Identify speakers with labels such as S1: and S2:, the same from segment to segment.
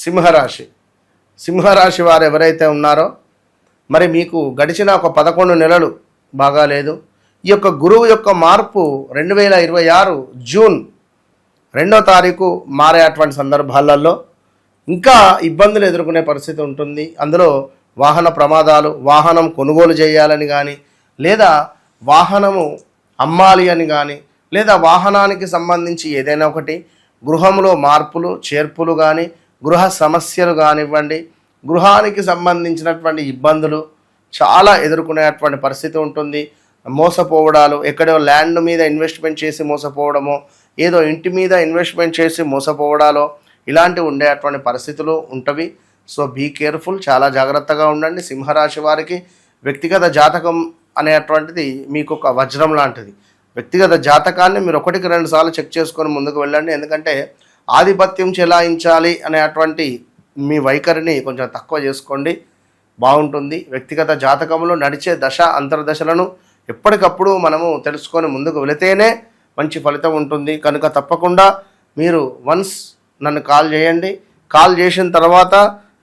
S1: సింహరాశి. సింహరాశి వారు ఎవరైతే ఉన్నారో మరి మీకు గడిచిన ఒక 11 నెలలు బాగాలేదు. ఈ యొక్క గురువు యొక్క మార్పు 2026 జూన్ 2వ తారీఖు మారేటువంటి సందర్భాలలో ఇంకా ఇబ్బందులు ఎదుర్కొనే పరిస్థితి ఉంటుంది. అందులో వాహన ప్రమాదాలు, వాహనం కొనుగోలు చేయాలని కానీ, లేదా వాహనము అమ్మాలి అని కానీ, లేదా వాహనానికి సంబంధించి ఏదైనా ఒకటి, గృహంలో మార్పులు చేర్పులు కానీ, గృహ సమస్యలు కానివ్వండి, గృహానికి సంబంధించినటువంటి ఇబ్బందులు చాలా ఎదుర్కొనేటువంటి పరిస్థితి ఉంటుంది. మోసపోవడాలు, ఎక్కడో ల్యాండ్ మీద ఇన్వెస్ట్మెంట్ చేసి మోసపోవడమో, ఏదో ఇంటి మీద ఇన్వెస్ట్మెంట్ చేసి మోసపోవడాలో ఇలాంటివి ఉండేటువంటి పరిస్థితులు ఉంటవి. సో బీ కేర్ఫుల్, చాలా జాగ్రత్తగా ఉండండి. సింహరాశి వారికి వ్యక్తిగత జాతకం అనేటువంటిది మీకు ఒక వజ్రం లాంటిది. వ్యక్తిగత జాతకాన్ని మీరు 1-2 సార్లు చెక్ చేసుకొని ముందుకు వెళ్ళండి. ఎందుకంటే ఆధిపత్యం చెలాయించాలి అనేటువంటి మీ వైఖరిని కొంచెం తక్కువ చేసుకోండి, బాగుంటుంది. వ్యక్తిగత జాతకంలో నడిచే దశ అంతర్దశలను ఎప్పటికప్పుడు మనము తెలుసుకొని ముందుకు వెళితేనే మంచి ఫలితం ఉంటుంది. కనుక తప్పకుండా మీరు వన్స్ నన్ను కాల్ చేయండి. కాల్ చేసిన తర్వాత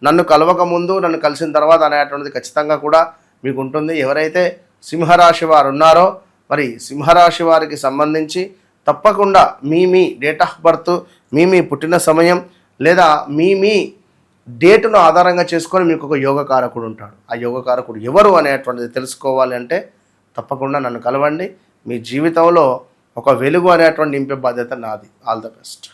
S1: నన్ను కలవక ముందు, నన్ను కలిసిన తర్వాత అనేటువంటిది ఖచ్చితంగా కూడా మీకు ఉంటుంది. ఎవరైతే సింహరాశి వారు ఉన్నారో మరి సింహరాశి వారికి సంబంధించి తప్పకుండా మీ డేట్ ఆఫ్ బర్త్, మీ పుట్టిన సమయం లేదా మీ డేటును ఆధారంగా చేసుకొని మీకు ఒక యోగకారకుడు ఉంటాడు. ఆ యోగకారకుడు ఎవరు అనేటువంటిది తెలుసుకోవాలి అంటే తప్పకుండా నన్ను కలవండి. మీ జీవితంలో ఒక వెలుగు అనేటువంటి నింపే బాధ్యత నాది. All the best.